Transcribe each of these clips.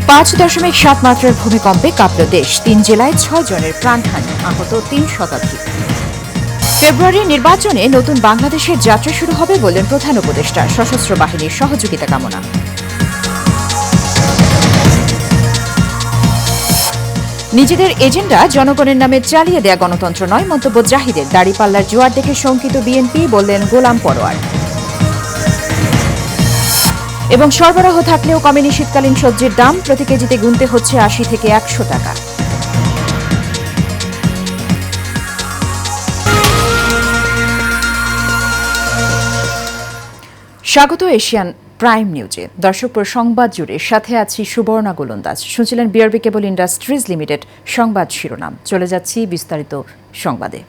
5.7 মাত্রার ভূমিকম্পে কাঁপল দেশ। 3 জেলায় 6 জনের প্রাণহানি, আহত 3 শতাধিক। ফেব্রুয়ারি নির্বাচনে নতুন বাংলাদেশের যাত্রা শুরু হবে বললেন প্রধান উপদেষ্টা। সশস্ত্র বাহিনীর সহযোগিতা কামনা। নিজেদের এজেন্ডা জনগণের নামে চালিয়ে দেয়া গণতন্ত্র নয়, মন্তব্য জাহিদের। দাড়িপাল্লার জোয়ার দেখে শঙ্কিত বিএনপি, বললেন গোলাম পরোয়ার। এবং সরবরাহ থাকলেও কমেনি শীতকালীন সবজির দাম, প্রতি কেজিতে গুনতে হচ্ছে 80 থেকে 100 টাকা। স্বাগত এশিয়ান প্রাইম নিউজে। দর্শকপুর সংবাদ জুড়ে সাথে আছি সুবর্ণা গোলন্দাজ। শুনছিলেন বিআরবি কেবল ইন্ডাস্ট্রিজ লিমিটেড সংবাদ শিরোনাম। চলে যাচ্ছি বিস্তারিত সংবাদে।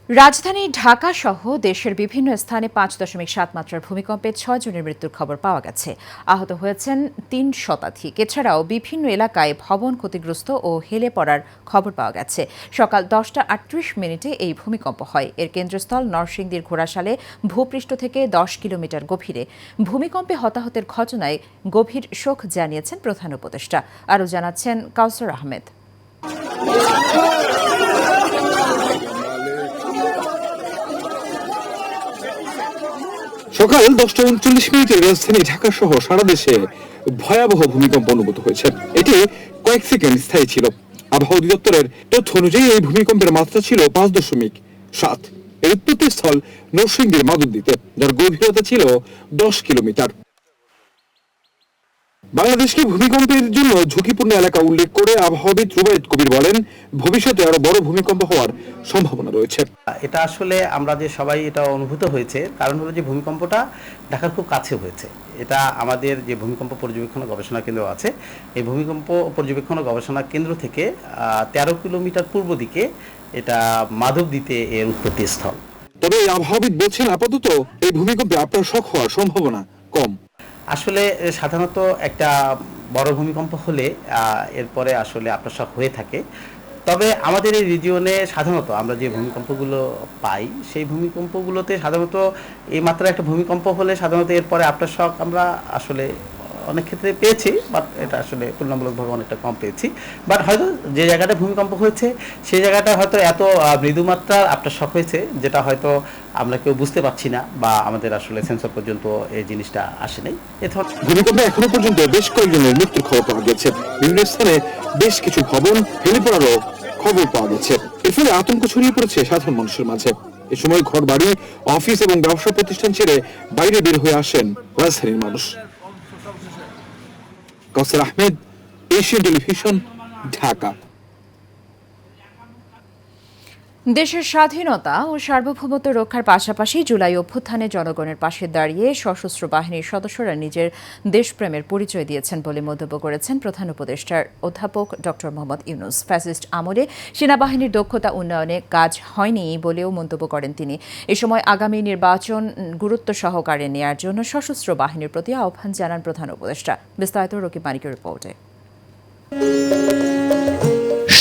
রাজধানী ঢাকা সহ দেশের বিভিন্ন স্থানে 5.7 মাত্রার ভূমিকম্পে 6 জনের মৃত্যুর খবর পাওয়া গেছে। আহত হয়েছেন 3 শতাধিক। এছাড়াও বিভিন্ন এলাকায় ভবন ক্ষতিগ্রস্ত ও হেলে পড়ার খবর পাওয়া গেছে। সকাল 10:38 এই ভূমিকম্প হয়। এর কেন্দ্রস্থল নরসিংদীর ঘোড়াশালে ভূপৃষ্ঠ থেকে 10 কিলোমিটার গভীরে। ভূমিকম্পে হতাহতের ঘটনায় গভীর শোক জানিয়েছেন প্রধান উপদেষ্টা। আরও জানাচ্ছেন কাউসার আহমেদ। সকাল 10:39 রাজধানী ঢাকা সহ সারা দেশে ভয়াবহ ভূমিকম্প অনুভূত হয়েছে। এটি কয়েক সেকেন্ড স্থায়ী ছিল। আবহাওয়া অধিদপ্তরের তথ্য অনুযায়ী এই ভূমিকম্পের মাত্রা ছিল 5.7। এর উৎপত্তি স্থল নরসিংদীর মাধবদীতে, যার গভীরতা ছিল 10 কিলোমিটার। বাংলাদেশকে ভূমিকম্পের জন্য ঝুঁকিপূর্ণ এলাকা উল্লেখ করে আবহাওয়াবিদ রুবায়েত কবির বলেন, ভবিষ্যতে আরো বড় ভূমিকম্প হওয়ার সম্ভাবনা রয়েছে। এটা আসলে আমরা যে সবাই এটা অনুভূত হয়েছে, কারণ হলো যে ভূমিকম্পটা ঢাকার খুব কাছে হয়েছে। এটা আমাদের যে ভূমিকম্প পর্যবেক্ষণ গবেষণা কেন্দ্র আছে, এই ভূমিকম্প পর্যবেক্ষণ গবেষণা কেন্দ্র থেকে 13 কিলোমিটার পূর্ব দিকে এটা মাধবদীতে এর উৎপত্তি স্থল। তবে আবহাওয়াবিদ বলছেন, আপাতত এই ভূমিকম্পে আপনার শক হওয়ার সম্ভাবনা কম। আসলে সাধারণত একটা বড় ভূমিকম্প হলে এরপরে আসলে আফটারশক হয়ে থাকে। তবে আমাদের এই রিজিয়নে সাধারণত আমরা যে ভূমিকম্পগুলো পাই, সেই ভূমিকম্পগুলোতে সাধারণত এই মাত্রার একটা ভূমিকম্প হলে সাধারণত এরপরে আফটারশক আমরা আসলে অনেক ক্ষেত্রে পেয়েছি, বাট এটা আসলে তুলনামূলকভাবে অনেকটা কম পেয়েছি। বাট হয়তো যে জায়গাটা ভূমিকম্প হয়েছে সেই জায়গাটা হয়তো এত মৃদুমাত্রার আফটারশক হয়েছে, যেটা হয়তো আমরা কেউ বুঝতে পারছি না, বা আমাদের আসলে সেন্সর পর্যন্ত এই জিনিসটা আসে নাই। ভূমিকম্পে এখনো পর্যন্ত বেশ কয়েকজনের মৃত্যুর খবর পাওয়া গেছে। বিভিন্ন স্থানে বেশ কিছু ভবন ভেঙে পড়ারও খবর পাওয়া গেছে। এর ফলে আতঙ্ক ছড়িয়ে পড়েছে সাধারণ মানুষের মাঝে। এ সময় ঘর বাড়ি, অফিস এবং ব্যবসা প্রতিষ্ঠান ছেড়ে বাইরে বের হয়ে আসেন রাজধানীর মানুষ। কাউসার আহমেদ, এশিয়ান টেলিভিশন, ঢাকা। দেশের স্বাধীনতা ও সার্বভৌমত্ব রক্ষার পাশাপাশি জুলাই অভ্যুত্থানে জনগণের পাশে দাঁড়িয়ে সশস্ত্র বাহিনীর সদস্যরা নিজের দেশপ্রেমের পরিচয় দিয়েছেন বলে মন্তব্য করেছেন প্রধান উপদেষ্টার অধ্যাপক ড মোহাম্মদ ইউনূস। ফ্যাসিস্ট আমলে সেনাবাহিনীর দক্ষতা উন্নয়নে কাজ হয়নি বলেও মন্তব্য করেন তিনি। এ সময় আগামী নির্বাচন গুরুত্ব সহকারে নেয়ার জন্য সশস্ত্র বাহিনীর প্রতি আহ্বান জানান প্রধান উপদেষ্টা। বিস্তারিত রকিব মানিকের রিপোর্টে।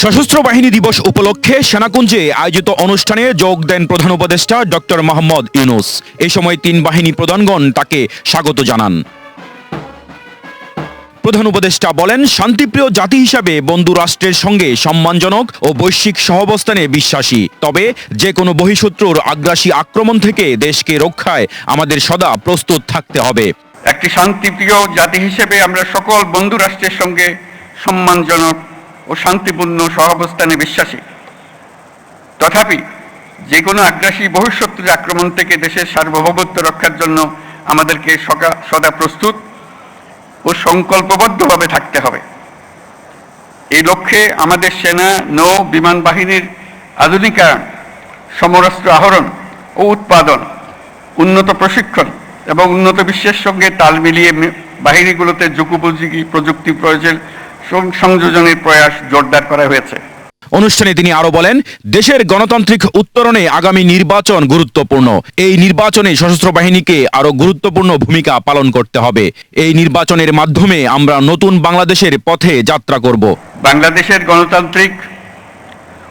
সশস্ত্র বাহিনী দিবস উপলক্ষে সেনাকুঞ্জে আয়োজিত অনুষ্ঠানে যোগ দেন প্রধান উপদেষ্টা ডক্টর মোহাম্মদ ইউনূস। এ সময় 3 বাহিনী প্রধানগণ তাকে স্বাগত জানান। প্রধান উপদেষ্টা বলেন, শান্তিপ্রিয় জাতি হিসাবে বন্ধু রাষ্ট্রের সঙ্গে সম্মানজনক ও বৈশ্বিক সহাবস্থানে বিশ্বাসী। তবে যে কোনো বহিঃশত্রুর আগ্রাসী আক্রমণ থেকে দেশকে রক্ষায় আমাদের সদা প্রস্তুত থাকতে হবে। একটি শান্তিপ্রিয় জাতি হিসেবে আমরা সকল বন্ধু রাষ্ট্রের সঙ্গে সম্মানজনক ও শান্তিপূর্ণ সহাবস্থানে বিশ্বাসী। তথাপি যে কোনো আগ্রাসী বহিঃশত্রুর আক্রমণ থেকে দেশের সার্বভৌমত্ব রক্ষার জন্য আমাদেরকে সদা প্রস্তুত ও সংকল্পবদ্ধভাবে থাকতে হবে। এই লক্ষ্যে আমাদের সেনা, নৌ, বিমান বাহিনীর আধুনিকায়ন, সমরাস্ত্র আহরণ ও উৎপাদন, উন্নত প্রশিক্ষণ এবং উন্নত বিশ্বের সঙ্গে তাল মিলিয়ে বাহিনীগুলোতে যুগোপযোগী প্রযুক্তি প্রয়োগের সংযোজনের প্রয়াস জোরদার করা হয়েছে। অনুষ্ঠানে তিনি আরো বলেন, দেশের গণতান্ত্রিক উত্তরণে আগামী নির্বাচন গুরুত্বপূর্ণ। এই নির্বাচনে সশস্ত্র বাহিনীকে আরো গুরুত্বপূর্ণ ভূমিকা পালন করতে হবে। এই নির্বাচনের মাধ্যমে আমরা নতুন বাংলাদেশের পথে যাত্রা করব। বাংলাদেশের গণতান্ত্রিক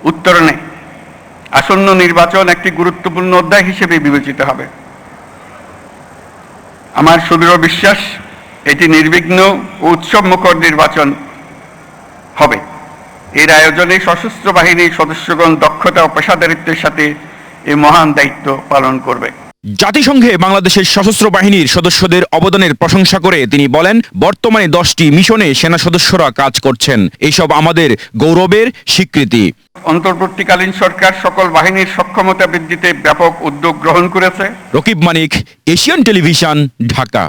উত্তরণে আসন্ন নির্বাচন একটি গুরুত্বপূর্ণ অধ্যায় হিসেবে বিবেচিত হবে। আমার সুদৃঢ় বিশ্বাস, এটি নির্বিঘ্ন ও উৎসবমুখর নির্বাচন হবে। এর আয়োজনে সশস্ত্র বাহিনীর সদস্যগণ দক্ষতা ও পেশাদারিত্বের সাথে এই মহান দায়িত্ব পালন করবে। জাতিসংঘে বাংলাদেশের সশস্ত্র বাহিনীর সদস্যদের অবদানের প্রশংসা করে তিনি বলেন, বর্তমানে 10টি মিশনে সেনা সদস্যরা কাজ করছেন। এইসব আমাদের গৌরবের স্বীকৃতি। অন্তর্বর্তীকালীন সরকার সকল বাহিনীর সক্ষমতা বৃদ্ধিতে ব্যাপক উদ্যোগ গ্রহণ করেছে। রকিব মানিক, এশিয়ান টেলিভিশন, ঢাকা।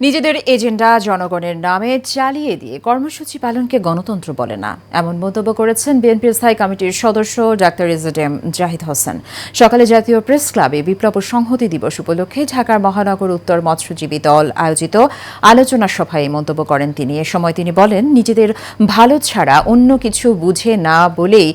নিজেদের এজেন্ডা জনগণের নামে চালিয়ে দিয়ে কর্মসূচি পালনকে গণতন্ত্র বলে না, এমন মন্তব্য করেছেন বিএনপির স্থায়ী কমিটির সদস্য ডাক্তার এজেডএম জাহিদ হোসেন। সকালে জাতীয় প্রেস ক্লাবে বিপ্লব ও সংহতি দিবস উপলক্ষে ঢাকার মহানগর উত্তর মৎস্যজীবী দল আয়োজিত আলোচনা সভায় মন্তব্য করেন তিনি। এ সময় তিনি বলেন, নিজেদের ভালো ছাড়া অন্য কিছু বুঝে না বলেই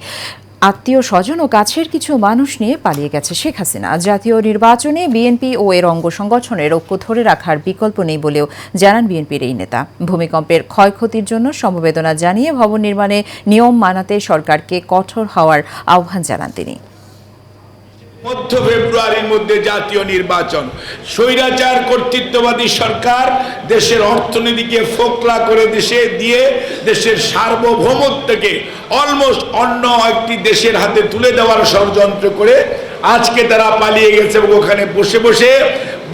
আত্মীয় স্বজন ও কাছের কিছু মানুষ নিয়ে পালিয়ে গেছে শেখ হাসিনা। জাতীয় নির্বাচনে বিএনপি ও এর অঙ্গ সংগঠনের ঐক্য ধরে রাখার বিকল্প নেই বলেও জানান বিএনপির এই নেতা। ভূমিকম্পের ক্ষয়ক্ষতির জন্য সমবেদনা জানিয়ে ভবন নির্মাণে নিয়ম মানাতে সরকারকে কঠোর হওয়ার আহ্বান জানান তিনি। মধ্য ফেব্রুয়ারির মধ্যে জাতীয় নির্বাচন। স্বৈরাচার কর্তৃত্ববাদী সরকার দেশের অর্থনীতিকে ফোকলা করে দিয়ে দেশের সার্বভৌমত্বকে অলমোস্ট অন্য একটি দেশের হাতে তুলে দেওয়ার ষড়যন্ত্র করে আজকে তারা পালিয়ে গেছে এবং ওখানে বসে বসে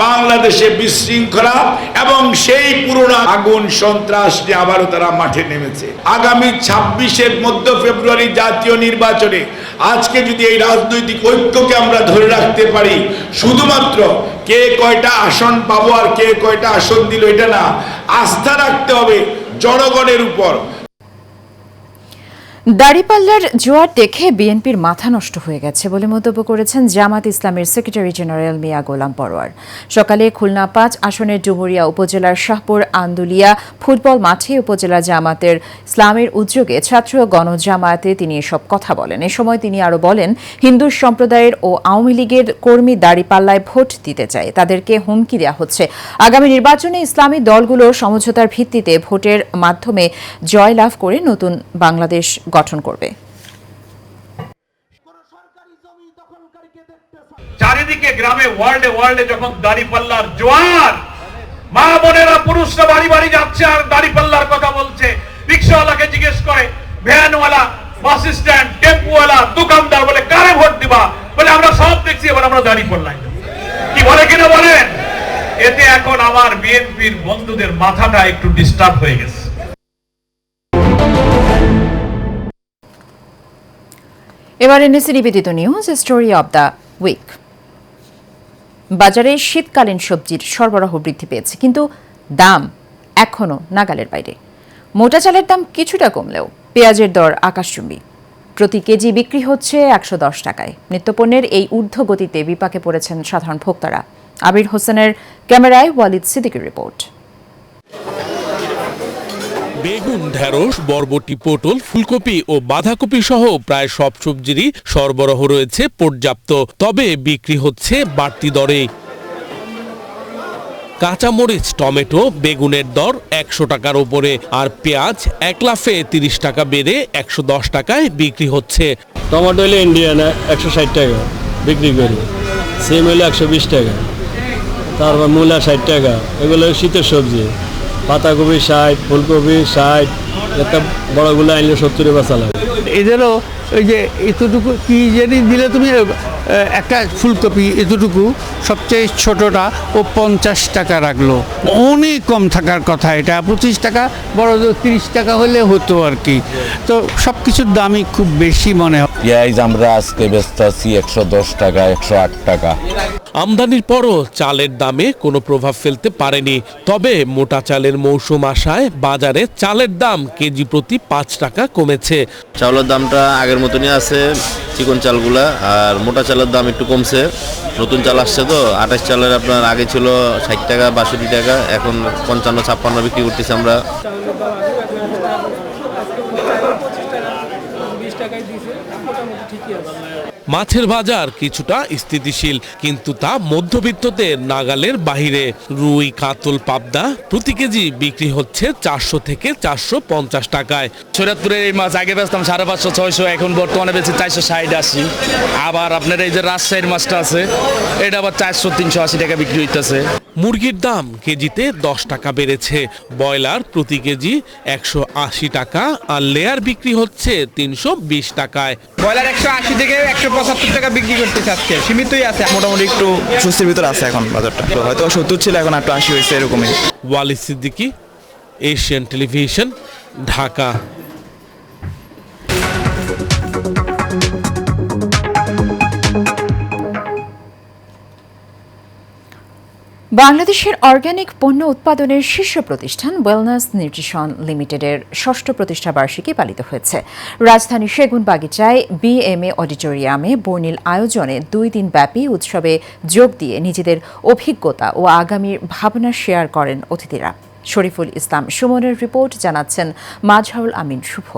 বাংলাদেশে বিশৃঙ্খলা এবং সেই পুরনো আগুন সন্ত্রাস নিয়ে আবারও তারা মাঠে নেমেছে। আগামী 26 মধ্য ফেব্রুয়ারি জাতীয় নির্বাচনে আজকে যদি এই রাজনৈতিক ঐক্যকে আমরা ধরে রাখতে পারি, শুধুমাত্র কে কয়টা আসন পাবো আর কে কয়টা আসন দিল এটা না, আস্থা রাখতে হবে জনগণের উপর। দাড়িপাল্লার জোয়ার দেখে বিএনপির মাথা নষ্ট হয়ে গেছে বলে মন্তব্য করেছেন জামাত ইসলামের সেক্রেটারি জেনারেল মিয়া গোলাম পরোয়ার। সকালে খুলনা 5 আসনের ডুমুরিয়া উপজেলার শাহপুর আন্দুলিয়া ফুটবল মাঠে উপজেলা জামাতের ইসলামের উদ্যোগে ছাত্র গণজামায়াতে তিনি এসব কথা বলেন। এ সময় তিনি আরও বলেন, হিন্দু সম্প্রদায়ের ও আওয়ামী লীগের কর্মী দাড়িপাল্লায় ভোট দিতে চায়, তাদেরকে হুমকি দেওয়া হচ্ছে। আগামী নির্বাচনে ইসলামী দলগুলো সমঝোতার ভিত্তিতে ভোটের মাধ্যমে জয়লাভ করে নতুন বাংলাদেশ গঠন করবে। চারিদিকে গ্রামে ওয়ার্ল্ডে যখন দাড়িপাল্লার জোয়ার, মা বোনেরা পুরুষরা বাড়ি বাড়ি যাচ্ছে আর দাড়িপাল্লার কথা বলছে। রিক্সাওয়ালাকে জিজ্ঞেস করে, ভ্যানওয়ালা, বাস স্ট্যান্ড, টেম্পুওয়ালা, দোকানদার বলে কারে ভোট দিবা? বলে আমরা সব দেখছি, এবার আমরা দাড়িপাল্লাই। কি বলে কিনা বলেন? এতে এখন আমার বিএনপির বন্ধুদের মাথাটা একটু ডিস্টার্ব হয়ে গেছে। এবার এনেছে নিবেদিত news story of the week. বাজারে শীতকালীন সবজির সরবরাহ বৃদ্ধি পেয়েছে, কিন্তু দাম এখনও নাগালের বাইরে। মোটা চালের দাম কিছুটা কমলেও পেঁয়াজের দর আকাশচুম্বী। প্রতি কেজি বিক্রি হচ্ছে 110 টাকায়। নিত্যপণ্যের এই ঊর্ধ্বগতিতে বিপাকে পড়েছেন সাধারণ ভোক্তারা। আবির হোসেনের ক্যামেরায় ওয়ালিদ সিদ্দিকীর রিপোর্ট। বেগুন, ঢেঁড়স, বরবটি, পটল, ফুলকপি ও বাঁধাকপি সহ প্রায় সব সবজিরই সরবরাহ রয়েছে পর্যাপ্ত, তবে বিক্রি হচ্ছে বাড়তি দরে। কাঁচামরিচ, টমেটো, বেগুনের দর 100 টাকার উপরে, আর পেঁয়াজ এক লাফে 30 টাকা বেড়ে 110 টাকায় বিক্রি হচ্ছে। টমেটো হলে ইন্ডিয়ান 160 টাকা বিক্রি করি, সিম হলে 120 টাকা, তারপর মূলা 60 টাকা। এগুলো শীতের সবজি। পাতাকপি 60, ফুলকপি 60, একটা বড়গুলো আনলে 70 বেচা লাগে। এদেরও ওই যে এতটুকু কি যদি দিলে তুমি একটা ফুলকপি এতটুকু সবচেয়ে ছোটটা ও 50 টাকা রাখলো, অনেক কম থাকার কথা। এটা 25 টাকা, বড় 30 টাকা হলে হতো আর কি। তো সব কিছুর দামই খুব বেশি মনে হয়। পেঁয়াজ আমরা আজকে বেচতেছি 110 টাকা, 108 টাকা। আমদানির পরও চালের দামে কোনো প্রভাব ফেলতে পারেনি, তবে মোটা চালের মৌসুম আসায় বাজারে চালের দাম কেজি প্রতি 5 টাকা কমেছে। চাউলের দামটা আগের মতনই আছে, চিকন চালগুলা, আর মোটা চালের দাম একটু কমছে। নতুন চাল আসছে তো, 28 চালের আপনার আগে ছিল 60 টাকা, 62 টাকা, এখন 55-56 বিক্রি করতেছি আমরা। মাছের বাজার কিছুটা স্থিতিশীল, কিন্তু তা মধ্যবিত্তদের নাগালের বাহিরে। রুই, কাতল, পাবদা প্রতি কেজি বিক্রি হচ্ছে 400 থেকে 450 টাকায়। শরীয়তপুরের এই মাছ আগে বেচতাম 550, 600, এখন বর্তমানে বেচে 460-80। আবার আপনার এই যে রাজশাহীর মাছটা আছে, এটা আবার 400, 380 টাকা বিক্রি হইতেছে। মুরগির দাম কেজিতে 10 টাকা বেড়েছে। ব্রয়লার প্রতি কেজি 180 টাকা, আর লেয়ার বিক্রি হচ্ছে 320 টাকায়। ব্রয়লার 180 থেকে 175 টাকা বিক্রি করতেছে আজকে, সীমিতই আছে। মোটামুটি একটু সুস্থির ভিতরে আছে এখন বাজারটা, হয়তো 70 ছিল, এখন একটু 80 হয়েছে, এরকমই। Walid Siddiqui, Asian television, Dhaka. বাংলাদেশের অর্গানিক পণ্য উৎপাদনের শীর্ষ প্রতিষ্ঠান ওয়েলনেস নিউট্রিশন লিমিটেডের ৬ষ্ঠ প্রতিষ্ঠাবার্ষিকী পালিত হয়েছে। রাজধানীর সেগুনবাগিচায় বিএমএ অডিটোরিয়ামে বর্ণিল আয়োজনে 2 দিনব্যাপী উৎসবে যোগ দিয়ে নিজেদের অভিজ্ঞতা ও আগামীর ভাবনা শেয়ার করেন অতিথিরা। শরীফুল ইসলাম সুমনের রিপোর্ট, জানাচ্ছেন মাজহারুল আমিন শুভ।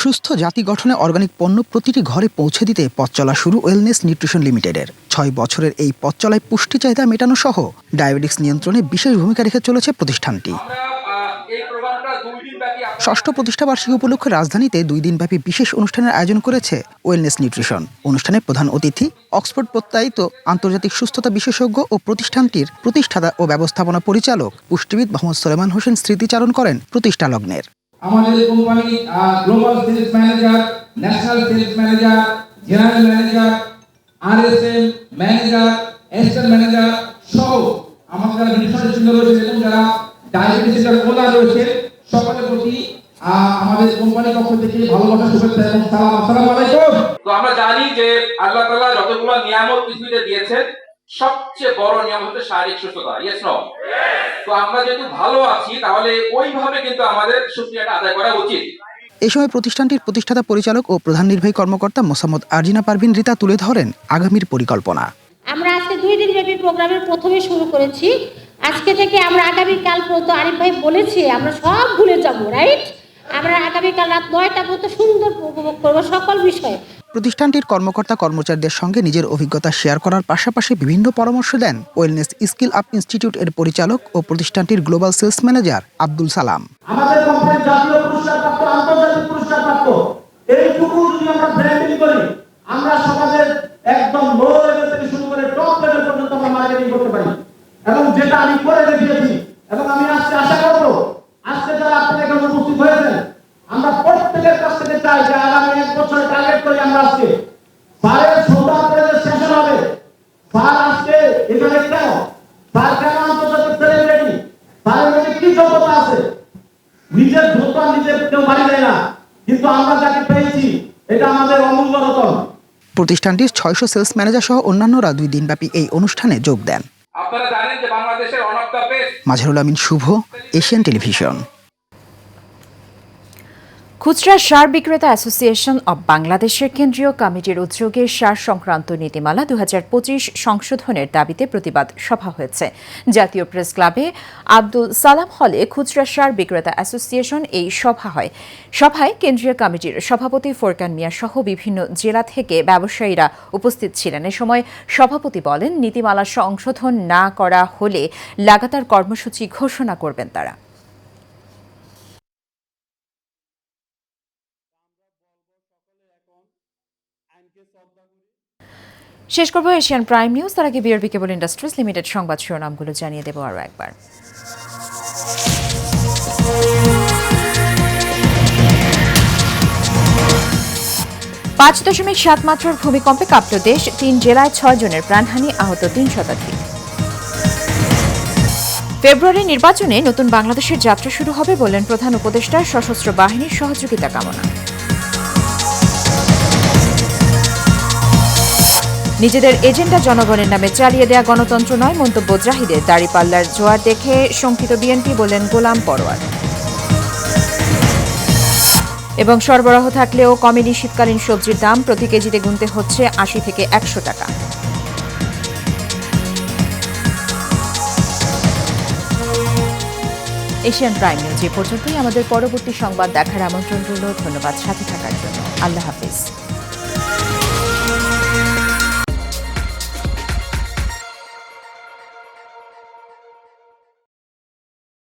সুস্থ জাতি গঠনে অর্গানিক পণ্য প্রতিটি ঘরে পৌঁছে দিতে পথ চলা শুরু ওয়েলনেস নিউট্রিশন লিমিটেডের। 6 বছরের এই পথ চলায় পুষ্টি চাহিদা মেটানো সহ ডায়াবেটিস নিয়ন্ত্রণে বিশেষ ভূমিকা রেখে চলেছে প্রতিষ্ঠানটি। 6ষ্ঠ প্রতিষ্ঠাবার্ষিকী উপলক্ষে রাজধানীতে 2 দিনব্যাপী বিশেষ অনুষ্ঠানের আয়োজন করেছে ওয়েলনেস নিউট্রিশন। অনুষ্ঠানে প্রধান অতিথি অক্সফোর্ড প্রত্যয়িত আন্তর্জাতিক সুস্থতা বিশেষজ্ঞ ও প্রতিষ্ঠানটির প্রতিষ্ঠাতা ও ব্যবস্থাপনা পরিচালক পুষ্টিবিদ মোহাম্মদ সুলেমান হোসেন স্মৃতিচারণ করেন প্রতিষ্ঠা লগ্নের। আমাদের company global sales manager, national sales manager, general manager, RSM manager, SL manager সহ আমাদের যারা বিশেষজ্ঞ রয়েছে এবং যারা ডায়াবেটিসের ওনার রয়েছে, সকলের প্রতি আমাদের কোম্পানির পক্ষ থেকে ভালোবাসা, শুভেচ্ছা এবং সালাম। আসসালামু আলাইকুম। তো আমরা জানি যে আল্লাহ তাআলা যতগুলো নিয়ামত পৃথিবীতে দিয়েছেন, সবচেয়ে বড় নিয়ামত হচ্ছে শারীরিক সুস্থতা। Yes no? তো আমরা যেহেতু ভালো আছি, তাহলে ওইভাবে কিন্তু আমাদের শুকরিয়াটা আদায় করা উচিত। এ সময় প্রতিষ্ঠানটির প্রতিষ্ঠাতা পরিচালক ও প্রধান নির্বাহী কর্মকর্তা মোসাম্মদ আরজিনা পারভিন রিতা তুলে ধরেন আগামীর পরিকল্পনা। আমরা আজকে 2 দিনব্যাপী প্রোগ্রামের প্রথমে শুরু করেছি। আজকে থেকে আমরা আগামীকাল পর্যন্ত, আরিফ ভাই বলেছি, আমরা সব ভুলে যাব, রাইট? আমরা আগামীকাল রাত 9টা পর্যন্ত সুন্দর উপভোগ করব সকল বিষয়ে। প্রতিষ্ঠানটির কর্মকর্তা কর্মচারীদের সঙ্গে নিজের অভিজ্ঞতা শেয়ার করার পাশাপাশি বিভিন্ন পরামর্শ দেন ওয়েলনেস স্কিল আপ ইনস্টিটিউট এর পরিচালক ও প্রতিষ্ঠানটির global sales manager Abdul Salam. আমাদের কোম্পানি জাতীয় পুরস্কারপ্রাপ্ত, আন্তর্জাতিক পুরস্কারপ্রাপ্ত, এইটুকু যদি আমরা ব্র্যান্ডিং করি, আমরা সমাজের একদম লো লেভেল থেকে শুরু করে টপ লেভেল পর্যন্ত আমরা মার্কেটিং করতে পারি, এবং যেটা আমি করে দেখিয়েছি। এবং আমি আজকে আশা করব, আজকে যারা আপনাদের এখানে উপস্থিত হয়েছেন, আমরা প্রত্যেকের কাছ থেকে চাই যে আগামী 1 বছরের টার্গেট করি আমরা আজকে স্যারের সন্ধ্যা পরে যে সেশন হবে, স্যার আজকে এখানে কেন, স্যার কেন আন্তর্জাতিক সেলিব্রিটি, স্যারের মধ্যে কি যোগ্যতা আছে, নিজের যোগ্যতা নিজের কেউ বাড়ি দেয় না, কিন্তু আমরা যাকে পেয়েছি এটা আমাদের অমূল্য রতন। প্রতিষ্ঠানটির 600 সেলস ম্যানেজার সহ অন্যান্যরা 2 দিনব্যাপী এই অনুষ্ঠানে যোগ দেন। আপনারা জানেন যে বাংলাদেশের one of the best. Mazharul Amin Shuvo, Asian Television. খুচরা সার বিক্রেতা অ্যাসোসিয়েশন অব বাংলাদেশের কেন্দ্রীয় কমিটির উদ্যোগে সার সংক্রান্ত নীতিমালা 2025 সংশোধনের দাবিতে প্রতিবাদ সভা হয়েছে। জাতীয় প্রেস ক্লাবে আব্দুল সালাম হলে খুচরা সার বিক্রেতা অ্যাসোসিয়েশন এই সভা হয়। সভায় কেন্দ্রীয় কমিটির সভাপতি ফোরকান মিয়া সহ বিভিন্ন জেলা থেকে ব্যবসায়ীরা উপস্থিত ছিলেন। এ সময় সভাপতি বলেন, নীতিমালা সংশোধন না করা হলে লাগাতার কর্মসূচি ঘোষণা করবেন তারা। শেষ করব এশিয়ান প্রাইম নিউজ। তার আগে বিআরবি কেবল ইন্ডাস্ট্রিজ লিমিটেড সংবাদ শিরোনামগুলো জানিয়ে দেব আরও একবার। 5.7 মাত্রার ভূমিকম্পে কাঁপল দেশ, 3 জেলায় 6 জনের প্রাণহানি, আহত 3 শতাধিক। ফেব্রুয়ারি নির্বাচনে নতুন বাংলাদেশের যাত্রা শুরু হবে বললেন প্রধান উপদেষ্টা, সশস্ত্র বাহিনীর সহযোগিতা কামনা। নিজেদের এজেন্ডা জনগণের নামে চালিয়ে দেয়া গণতন্ত্র নয় মন্তব্য জাহিদের। দাড়িপাল্লার জোয়ার দেখে শঙ্কিত বিএনপি বললেন গোলাম পরোয়ার। এবং সরবরাহ থাকলেও কমেনি শীতকালীন সবজির দাম, প্রতি কেজিতে গুনতে হচ্ছে 80 থেকে 100 টাকা। এশিয়ান প্রাইম নিউজ এ পর্যন্তই। আমাদের পরবর্তী সংবাদ দেখার আমন্ত্রণ রইল। ধন্যবাদ সাথে থাকার জন্য। আল্লাহ হাফিজ।